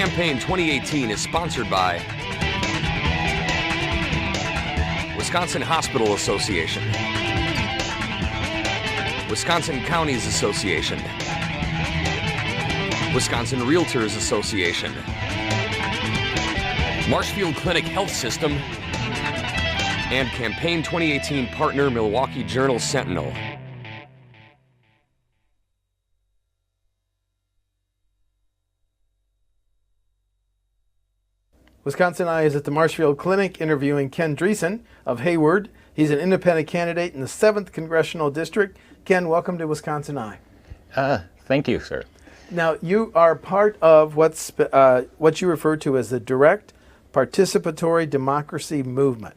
Campaign 2018 is sponsored by Wisconsin Hospital Association, Wisconsin Counties Association, Wisconsin Realtors Association, Marshfield Clinic Health System, and Campaign 2018 partner Milwaukee Journal-Sentinel. WisconsinEye is at the Marshfield Clinic interviewing Ken Driessen of Hayward. He's an independent candidate in the 7th Congressional District. Ken, welcome to WisconsinEye. Thank you, sir. Now, you are part of what you refer to as the direct participatory democracy movement.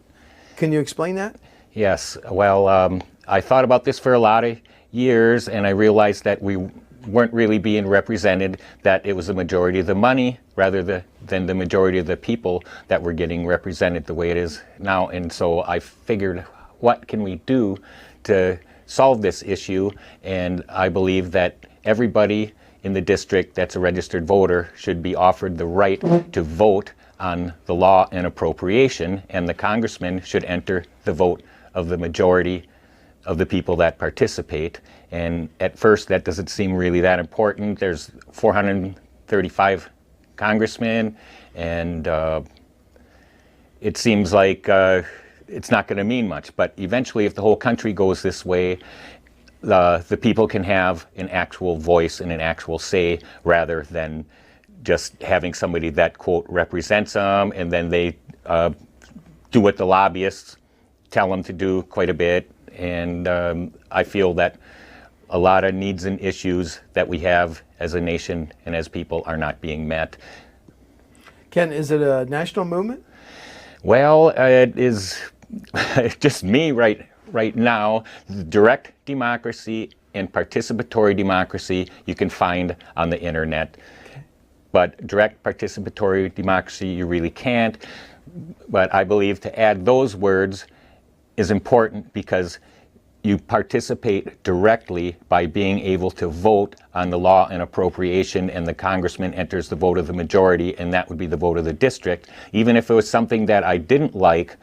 Can you explain that? Yes. Well, I thought about this for a lot of years, and I realized that we weren't really being represented, that it was the majority of the money rather than the majority of the people that were getting represented the way it is now. And so I figured, what can we do to solve this issue? And I believe that everybody in the district that's a registered voter should be offered the right to vote on the law and appropriation, and the congressman should enter the vote of the majority of the people that participate. And at first that doesn't seem really that important. There's 435 congressmen, and it seems like it's not going to mean much. But eventually, if the whole country goes this way, the people can have an actual voice and an actual say, rather than just having somebody that, quote, represents them, and then they do what the lobbyists tell them to do quite a bit. And I feel that a lot of needs and issues that we have as a nation and as people are not being met. Ken, is it a national movement? Well, it is just me right now. Direct democracy and participatory democracy you can find on the internet. But direct participatory democracy you really can't. But I believe to add those words is important, because you participate directly by being able to vote on the law and appropriation, and the congressman enters the vote of the majority, and that would be the vote of the district. Even if it was something that I didn't like,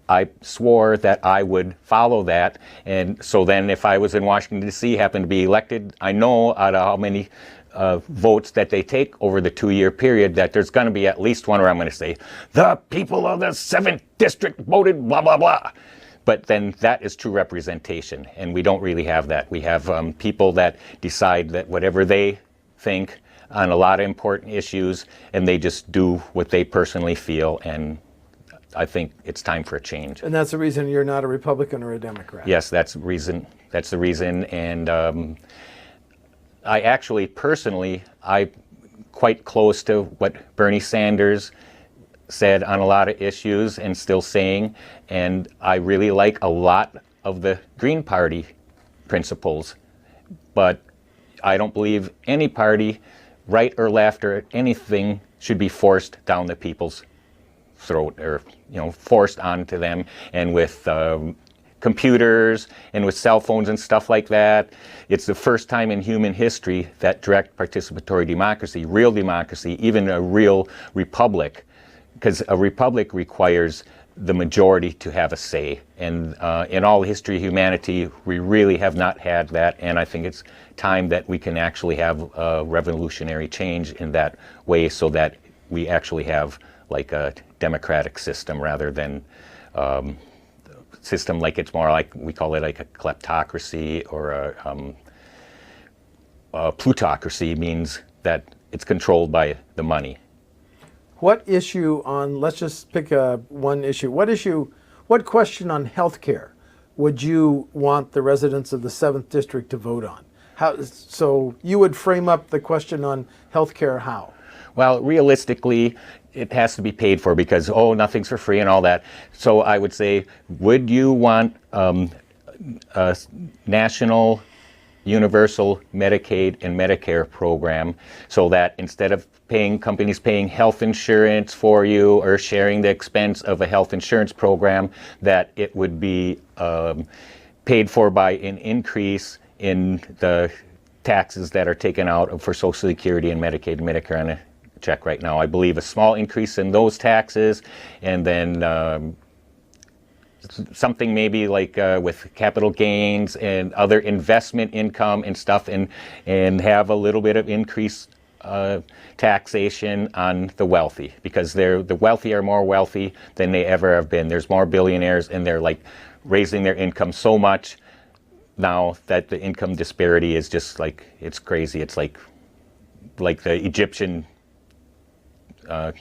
I swore that I would follow that. And so then if I was in Washington, D.C., happened to be elected, I know out of how many votes that they take over the 2-year period, that there's going to be at least one where I'm going to say, the people of the 7th District voted blah, blah, blah. But then that is true representation, and we don't really have that. We have people that decide that whatever they think on a lot of important issues, and they just do what they personally feel, and I think it's time for a change. And that's the reason you're not a Republican or a Democrat? Yes, that's the reason. That's the reason, and I actually, personally, I'm quite close to what Bernie Sanders said on a lot of issues and still saying, and I really like a lot of the Green Party principles, but I don't believe any party, right or left or anything, should be forced down the people's throat, or forced onto them. And with computers and with cell phones and stuff like that, it's the first time in human history that direct participatory democracy, real democracy, even a real republic, because a republic requires the majority to have a say. And in all the history of humanity, we really have not had that. And I think it's time that we can actually have a revolutionary change in that way, so that we actually have like a democratic system, rather than system like, it's more like, we call it like a kleptocracy, or a plutocracy, means that it's controlled by the money. What issue on, let's just pick one issue. What question on health care would you want the residents of the 7th District to vote on? So you would frame up the question on health care how? Well, realistically, it has to be paid for, because, nothing's for free and all that. So I would say, would you want a national universal Medicaid and Medicare program, so that instead of companies paying health insurance for you or sharing the expense of a health insurance program, that it would be paid for by an increase in the taxes that are taken out for Social Security and Medicaid and Medicare on a check right now. I believe a small increase in those taxes, and then something maybe like with capital gains and other investment income and stuff, and have a little bit of increased taxation on the wealthy, because the wealthy are more wealthy than they ever have been. There's more billionaires, and they're like raising their income so much now that the income disparity is just like, it's crazy. It's like the Egyptian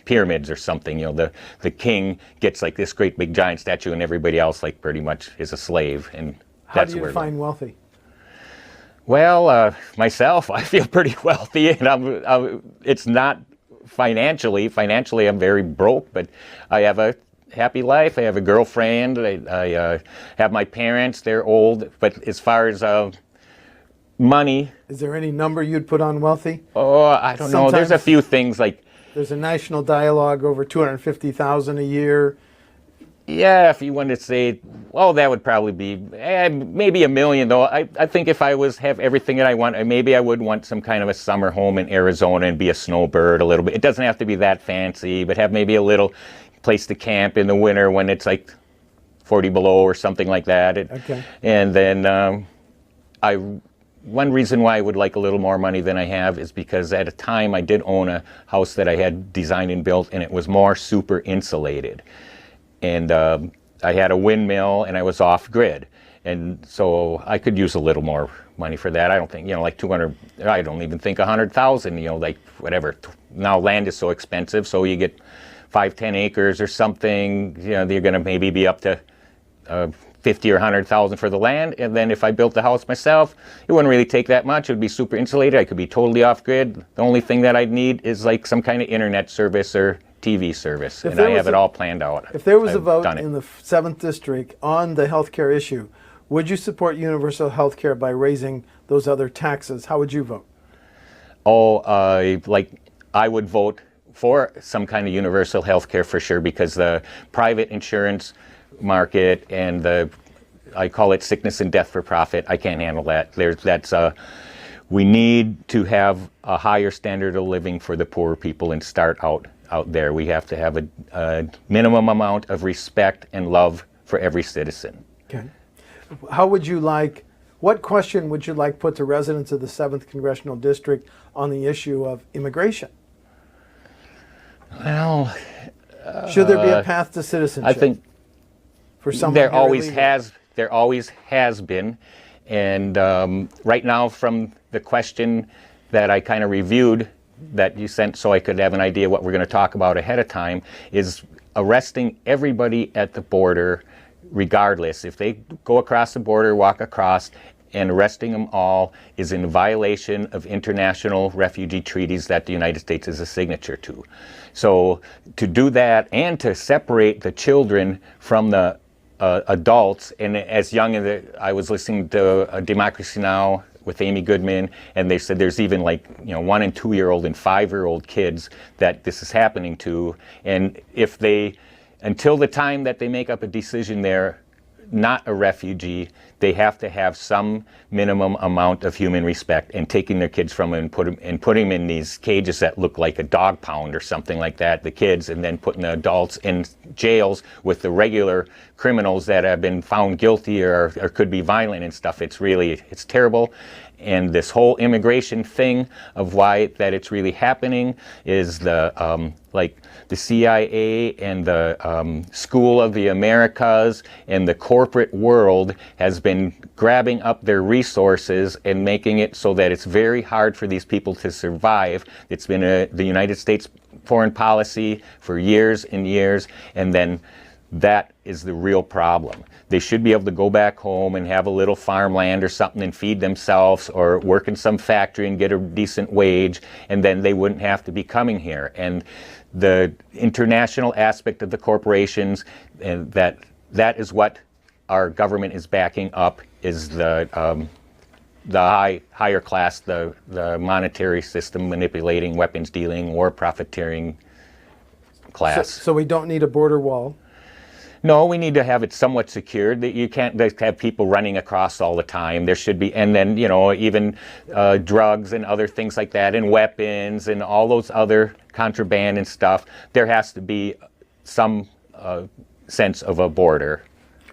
pyramids or something. You know, the king gets like this great big giant statue, and everybody else like pretty much is a slave. And How that's do you where define wealthy? Well, myself, I feel pretty wealthy, and it's not financially. Financially, I'm very broke, but I have a happy life. I have a girlfriend. I have my parents. They're old. But as far as money... Is there any number you'd put on wealthy? Oh, I don't know. There's a few things like... There's a national dialogue over $250,000 a year. Yeah, if you wanted to say, well, that would probably be maybe $1 million, though. I think if I have everything that I want, maybe I would want some kind of a summer home in Arizona and be a snowbird a little bit. It doesn't have to be that fancy, but have maybe a little place to camp in the winter when it's like 40 below or something like that. Okay. And then one reason why I would like a little more money than I have is because at a time I did own a house that I had designed and built, and it was more super insulated. And I had a windmill, and I was off grid. And so I could use a little more money for that. I don't think, like 200, I don't even think 100,000, like whatever. Now land is so expensive, so you get 5-10 acres or something, you're going to maybe be up to 50 or 100,000 for the land. And then if I built the house myself, it wouldn't really take that much. It would be super insulated. I could be totally off grid. The only thing that I'd need is like some kind of internet service or TV service, and I have it all planned out. If there was a vote in the 7th District on the healthcare issue, would you support universal healthcare by raising those other taxes? How would you vote? Oh, I would vote for some kind of universal healthcare for sure, because the private insurance market and I call it sickness and death for profit, I can't handle that. We need to have a higher standard of living for the poor people and start out there. We have to have a minimum amount of respect and love for every citizen. Okay. What question would you like put to residents of the 7th Congressional District on the issue of immigration? Well, should there be a path to citizenship? I think for someone there always has been. And right now, from the question that I kind of reviewed that you sent so I could have an idea what we're going to talk about ahead of time, is arresting everybody at the border regardless. If they go across the border, walk across, and arresting them all is in violation of international refugee treaties that the United States is a signature to. So to do that and to separate the children from the adults, and as young as I was listening to Democracy Now! With Amy Goodman, and they said there's even 1- and 2-year-old and 5-year-old kids that this is happening to, and if until the time that they make up a decision they're not a refugee, they have to have some minimum amount of human respect, and taking their kids from them and putting them in these cages that look like a dog pound or something like that, the kids, and then putting the adults in jails with the regular criminals that have been found guilty or could be violent and stuff. It's terrible. And this whole immigration thing of why that it's really happening is the CIA and the School of the Americas and the corporate world has been grabbing up their resources and making it so that it's very hard for these people to survive. It's been the United States foreign policy for years and years, and then that is the real problem. They should be able to go back home and have a little farmland or something and feed themselves, or work in some factory and get a decent wage, and then they wouldn't have to be coming here. And the international aspect of the corporations, and that is what our government is backing up, is the higher class, the monetary system manipulating, weapons dealing, war profiteering class. So we don't need a border wall? No, we need to have it somewhat secured. That you can't just have people running across all the time. There should be, and then even drugs and other things like that, and weapons and all those other contraband and stuff. There has to be some sense of a border.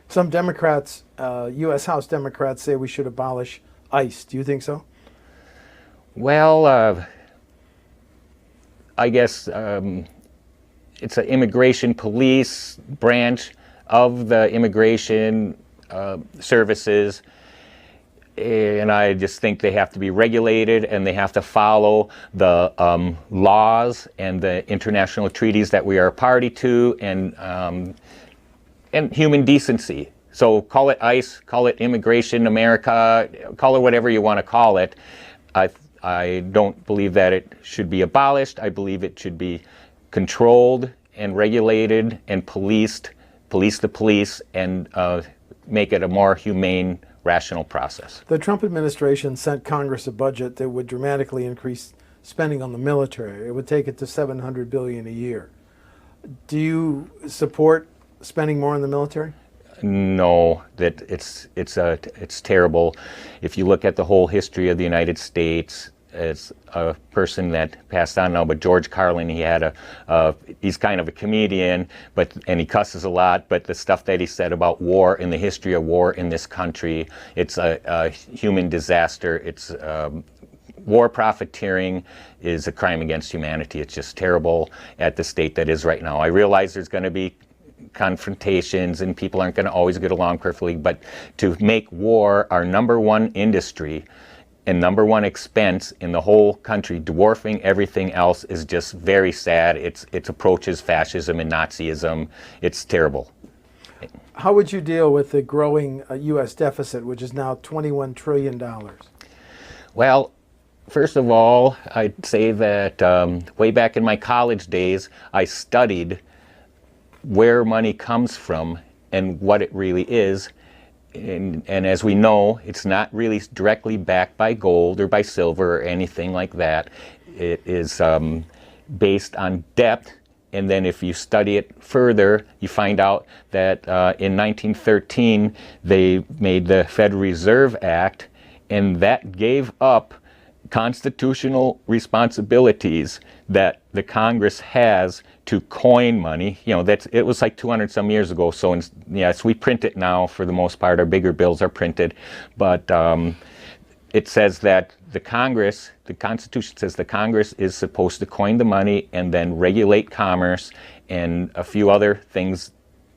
Some Democrats, U.S. House Democrats, say we should abolish ICE. Do you think so? Well, I guess it's an immigration police branch of the immigration services, and I just think they have to be regulated and they have to follow the laws and the international treaties that we are a party to, and human decency. So call it ICE, call it Immigration America, call it whatever you want to call it. I don't believe that it should be abolished. I believe it should be controlled and regulated and police the police, and make it a more humane, rational process. The Trump administration sent Congress a budget that would dramatically increase spending on the military. It would take it to $700 billion a year. Do you support spending more on the military? No, that it's terrible. If you look at the whole history of the United States, as a person that passed on now, but George Carlin, he's kind of a comedian, and he cusses a lot, but the stuff that he said about war and the history of war in this country, it's a human disaster. It's war profiteering is a crime against humanity. It's just terrible at the state that is right now. I realize there's going to be confrontations and people aren't going to always get along perfectly, but to make war our number one industry and number one expense in the whole country, dwarfing everything else, is just very sad. It approaches fascism and Nazism. It's terrible. How would you deal with the growing U.S. deficit, which is now $21 trillion? Well, first of all, I'd say that way back in my college days, I studied where money comes from and what it really is. And as we know, it's not really directly backed by gold or by silver or anything like that. It is based on debt. And then if you study it further, you find out that in 1913, they made the Federal Reserve Act, and that gave up constitutional responsibilities that the Congress has to coin money. It was like 200 some years ago. So yes, we print it now for the most part. Our bigger bills are printed, but it says that the Constitution says the Congress is supposed to coin the money and then regulate commerce and a few other things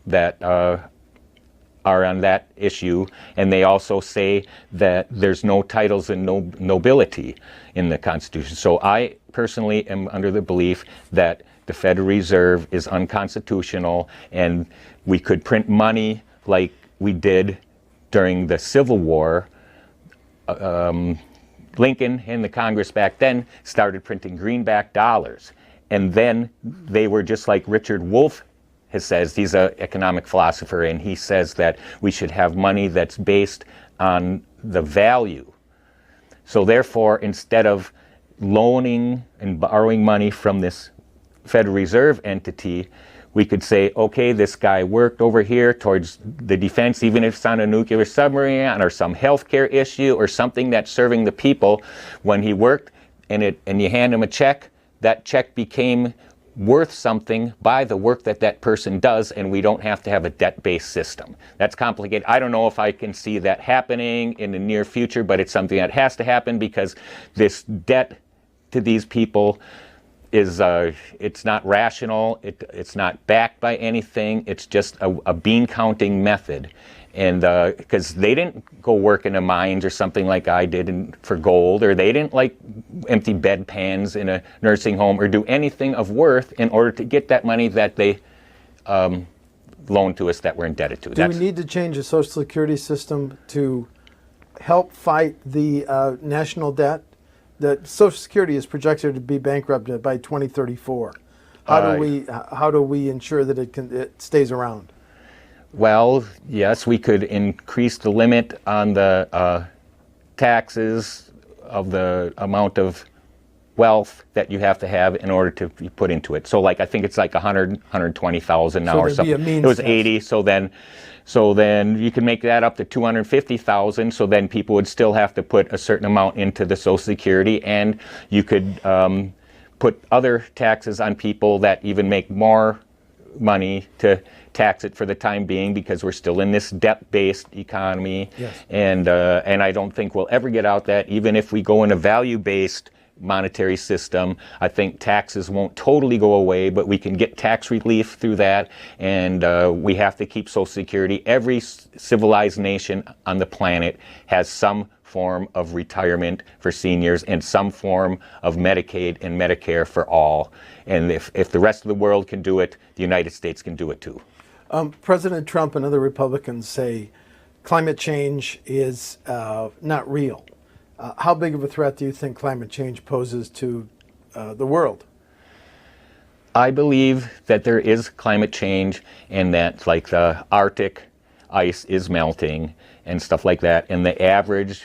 that are on that issue. And they also say that there's no titles and no nobility in the Constitution. So I personally am under the belief that the Federal Reserve is unconstitutional, and we could print money like we did during the Civil War. Lincoln and the Congress back then started printing greenback dollars, and then they were just like Richard Wolff says. He's an economic philosopher, and he says that we should have money that's based on the value. So therefore, instead of loaning and borrowing money from this Federal Reserve entity, we could say, okay, this guy worked over here towards the defense, even if it's on a nuclear submarine or some healthcare issue or something that's serving the people. When he worked and you hand him a check, that check became worth something by the work that person does, and we don't have to have a debt-based system. That's complicated. I don't know if I can see that happening in the near future, but it's something that has to happen because this debt to these people is it's not rational, it's not backed by anything, it's just a bean counting method. And because they didn't go work in the mines or something like I did for gold, or they didn't empty bedpans in a nursing home or do anything of worth in order to get that money that they loaned to us that we're indebted to. Do we need to change the Social Security system to help fight the national debt? The Social Security is projected to be bankrupt by 2034. How do we ensure that it stays around? Well, yes, we could increase the limit on the taxes of the amount of wealth that you have to have in order to be put into it. So like I think it's like 120,000 now or something. It was 80. So then you can make that up to 250,000. So then people would still have to put a certain amount into the Social Security, and you could put other taxes on people that even make more money to tax it for the time being, because we're still in this debt-based economy. Yes. And I don't think we'll ever get out that. Even if we go in a value-based monetary system, I think taxes won't totally go away, but we can get tax relief through that, and we have to keep Social Security. Every civilized nation on the planet has some form of retirement for seniors and some form of Medicaid and Medicare for all. And if the rest of the world can do it, the United States can do it too. President Trump and other Republicans say climate change is not real. How big of a threat do you think climate change poses to the world? I believe that there is climate change, and that like the Arctic ice is melting and stuff like that. And the average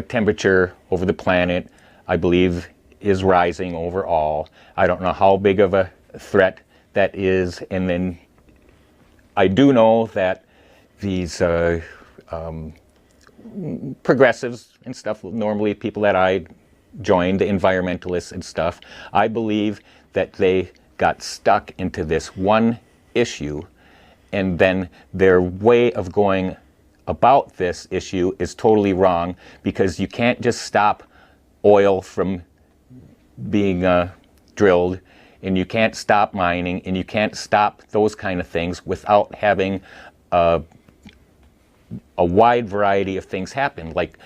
temperature over the planet, I believe, is rising overall. I don't know how big of a threat that is. And then I do know that these progressives and stuff, normally people that I joined, the environmentalists and stuff, I believe that they got stuck into this one issue, and then their way of going about this issue is totally wrong, because you can't just stop oil from being drilled, and you can't stop mining, and you can't stop those kind of things without having a wide variety of things happen, like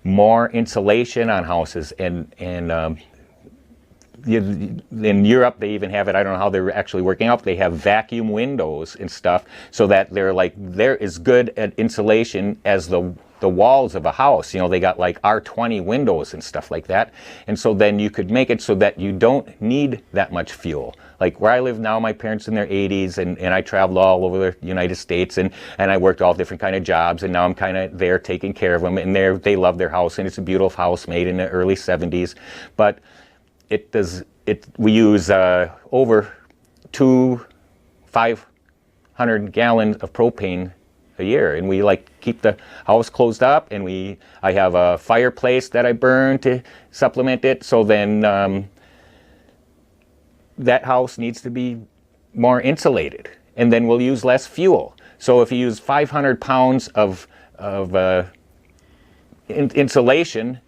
more insulation on houses, and in Europe they even have it. I don't know how they're actually working out. They have vacuum windows and stuff, so that they're as good at insulation as the walls of a house. You know, they got like R20 windows and stuff like that. And so then you could make it so that you don't need that much fuel. Like where I live now, my parents in their 80s, and I traveled all over the United States, and I worked all different kind of jobs, and now I'm kind of there taking care of them, and they love their house, and it's a beautiful house made in the early 70s. But we use over 500 gallons of propane a year, and we like keep the house closed up, and I have a fireplace that I burn to supplement it. So then that house needs to be more insulated, and then we'll use less fuel. So if you use 500 pounds of insulation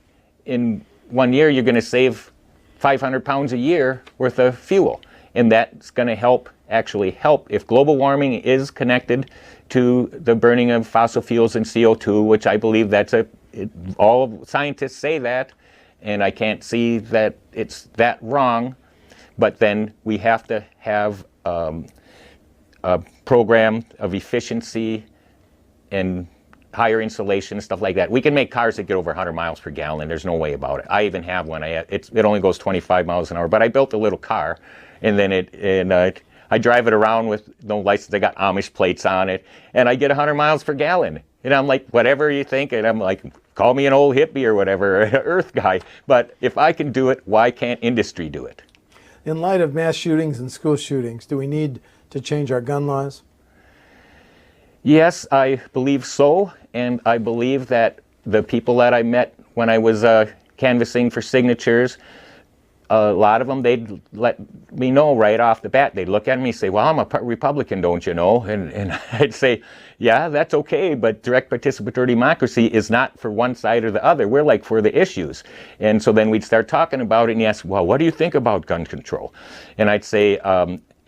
in 1 year, you're going to save 500 pounds a year worth of fuel, and that's going to actually help if global warming is connected to the burning of fossil fuels and CO2, which I believe all scientists say that, and I can't see that it's that wrong. But then we have to have a program of efficiency and higher insulation and stuff like that. We can make cars that get over 100 miles per gallon. There's no way about it. I even have one. It only goes 25 miles an hour, but I built a little car, and then I drive it around with no license. I got Amish plates on it, and I get 100 miles per gallon. And I'm like, whatever you think, and I'm like, call me an old hippie or whatever, earth guy. But if I can do it, why can't industry do it? In light of mass shootings and school shootings, do we need to change our gun laws? Yes, I believe so, and I believe that the people that I met when I was canvassing for signatures, a lot of them, they'd let me know right off the bat. They'd look at me and say, well, I'm a Republican, don't you know? And I'd say, yeah, that's okay, but direct participatory democracy is not for one side or the other. We're like for the issues. And so then we'd start talking about it, and he asked, well, what do you think about gun control? And I'd say,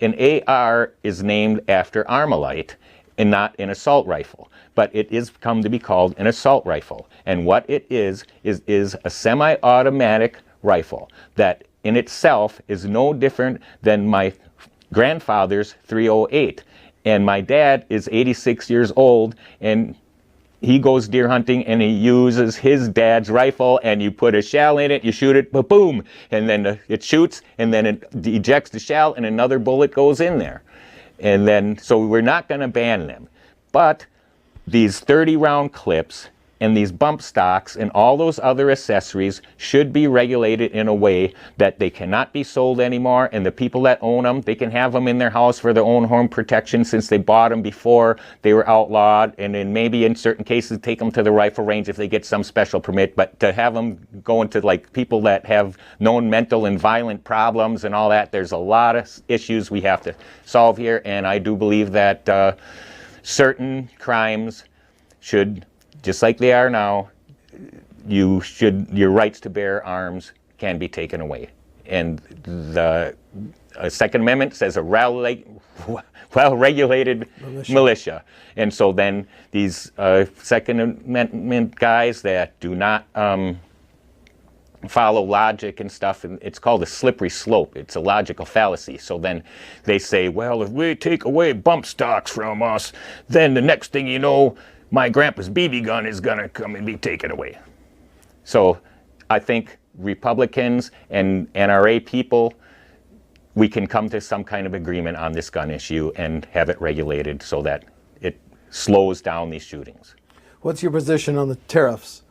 an AR is named after Armalite and not an assault rifle. But it is come to be called an assault rifle. And what it is a semi-automatic rifle that in itself is no different than my grandfather's .308. And my dad is 86 years old, and he goes deer hunting, and he uses his dad's rifle, and you put a shell in it, you shoot it, boom, and then it shoots, and then it ejects the shell, and another bullet goes in there. And then, so we're not going to ban them. But these 30-round clips and these bump stocks and all those other accessories should be regulated in a way that they cannot be sold anymore, and the people that own them, they can have them in their house for their own home protection since they bought them before they were outlawed, and then maybe in certain cases take them to the rifle range if they get some special permit. But to have them go into like people that have known mental and violent problems and all that, there's a lot of issues we have to solve here, and I do believe that certain crimes should, just like they are now, your rights to bear arms can be taken away. And the Second Amendment says a well-regulated militia. And so then these Second Amendment guys that do not follow logic and stuff, and it's called a slippery slope. It's a logical fallacy. So then they say, well, if we take away bump stocks from us, then the next thing you know, my grandpa's BB gun is going to come and be taken away. So I think Republicans and NRA people, we can come to some kind of agreement on this gun issue and have it regulated so that it slows down these shootings. What's your position on the tariffs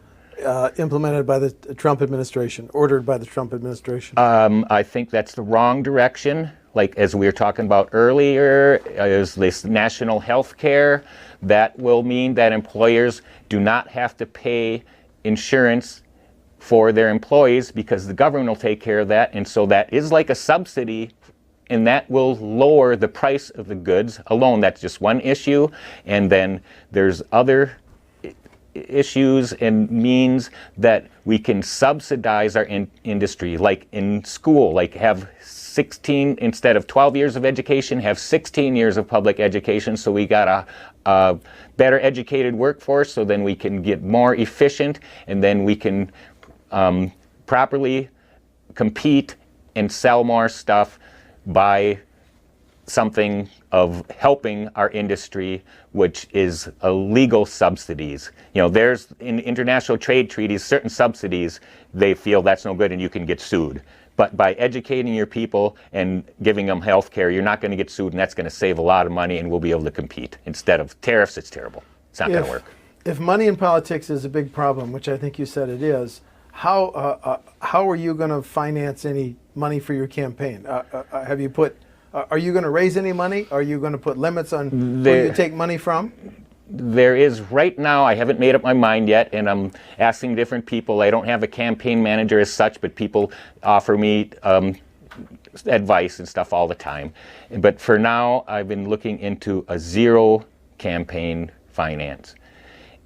implemented by the Trump administration, ordered by the Trump administration? I think that's the wrong direction. Like as we were talking about earlier, is this national health care. That will mean that employers do not have to pay insurance for their employees because the government will take care of that. And so that is like a subsidy, and that will lower the price of the goods alone. That's just one issue. And then there's other issues and means that we can subsidize our industry, like in school, like have 16, instead of 12 years of education, have 16 years of public education. So we got a better educated workforce, so then we can get more efficient, and then we can properly compete and sell more stuff by something of helping our industry, which is legal subsidies. You know, there's in international trade treaties certain subsidies, they feel that's no good and you can get sued. But by educating your people and giving them health care, you're not going to get sued, and that's going to save a lot of money, and we'll be able to compete. Instead of tariffs, it's terrible. It's not going to work. If money in politics is a big problem, which I think you said it is, how are you going to finance any money for your campaign? Have you put? Are you going to raise any money? Are you going to put limits on where you take money from? There is right now, I haven't made up my mind yet, and I'm asking different people. I don't have a campaign manager as such, but people offer me advice and stuff all the time. But for now, I've been looking into a zero campaign finance.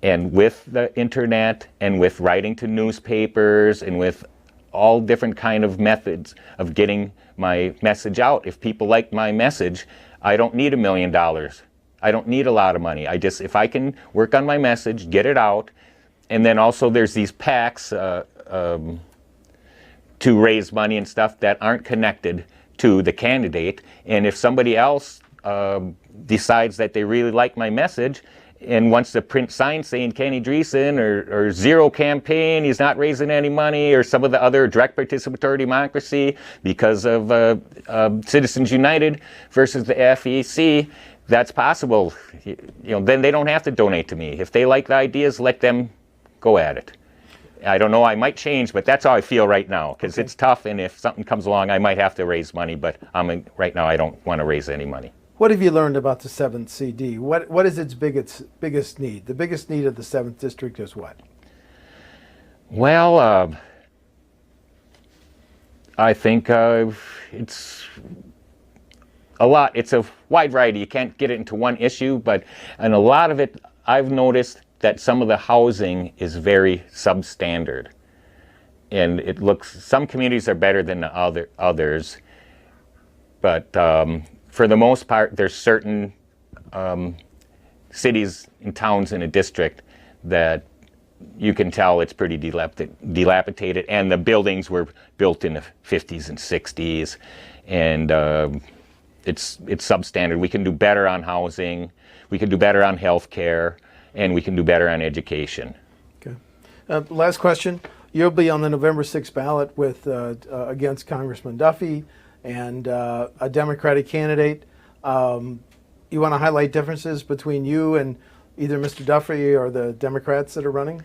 And with the internet and with writing to newspapers and with all different kind of methods of getting my message out, if people like my message, I don't need $1 million. I don't need a lot of money. If I can work on my message, get it out, and then also there's these PACs to raise money and stuff that aren't connected to the candidate. And if somebody else decides that they really like my message and wants to print signs saying Ken Driessen or zero campaign, he's not raising any money, or some of the other direct participatory democracy because of Citizens United versus the FEC, that's possible. You know, then they don't have to donate to me. If they like the ideas, let them go at it. I don't know, I might change, but that's how I feel right now, because it's tough, and if something comes along, I might have to raise money, but right now I don't want to raise any money. What have you learned about the 7th CD? What is its biggest need? The biggest need of the 7th District is what? Well, I think it's a lot. It's a wide variety. You can't get it into one issue, and a lot of it, I've noticed that some of the housing is very substandard. And some communities are better than the others, but for the most part, there's certain cities and towns in a district that you can tell it's pretty dilapidated, and the buildings were built in the 50s and 60s, and it's substandard. We can do better on housing, we can do better on health care, and we can do better on education. Okay. Last question. You'll be on the November 6th ballot with against Congressman Duffy and a Democratic candidate. You want to highlight differences between you and either Mr. Duffy or the Democrats that are running?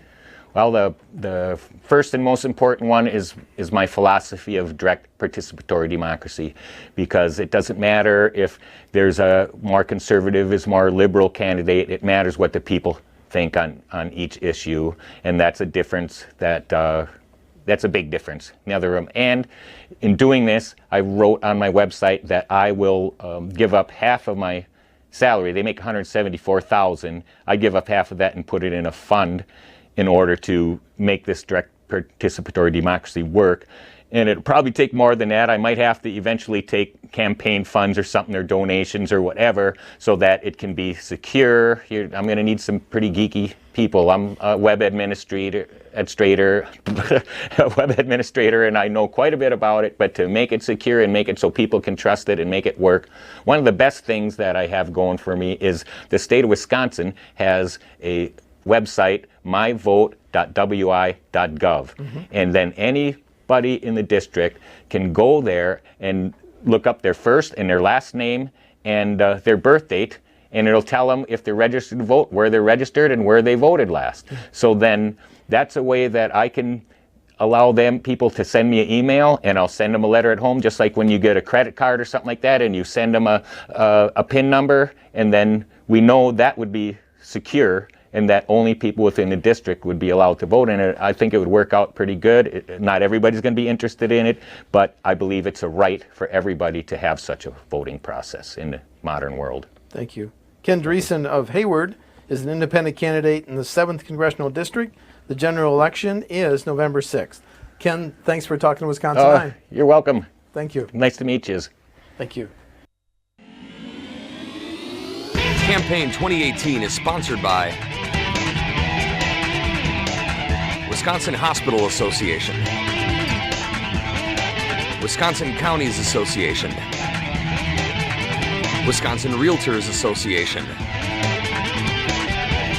Well, the first and most important one is my philosophy of direct participatory democracy, because it doesn't matter if there's a more conservative, more liberal candidate. It matters what the people think on each issue, and that's a difference that's a big difference in the other room. And in doing this, I wrote on my website that I will give up half of my salary. They make $174,000. I give up half of that and put it in a fund in order to make this direct participatory democracy work. And it'll probably take more than that. I might have to eventually take campaign funds or something, or donations or whatever, so that it can be secure. Here, I'm going to need some pretty geeky people. I'm a web administrator, and I know quite a bit about it, but to make it secure and make it so people can trust it and make it work, one of the best things that I have going for me is the state of Wisconsin has a website, myvote.wi.gov. And then anybody in the district can go there and look up their first and their last name and their birth date, and it'll tell them if they're registered to vote, where they're registered, and where they voted last. So then that's a way that I can allow people to send me an email, and I'll send them a letter at home, just like when you get a credit card or something like that, and you send them a PIN number, and then we know that would be secure, and that only people within the district would be allowed to vote in it. I think it would work out pretty good. Not everybody's going to be interested in it, but I believe it's a right for everybody to have such a voting process in the modern world. Thank you. Ken Driessen of Hayward is an independent candidate in the 7th Congressional District. The general election is November 6th. Ken, thanks for talking to WisconsinEye. You're welcome. Thank you. Nice to meet you. Thank you. Campaign 2018 is sponsored by Wisconsin Hospital Association, Wisconsin Counties Association, Wisconsin Realtors Association,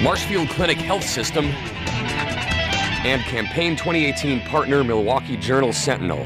Marshfield Clinic Health System, and Campaign 2018 partner Milwaukee Journal Sentinel.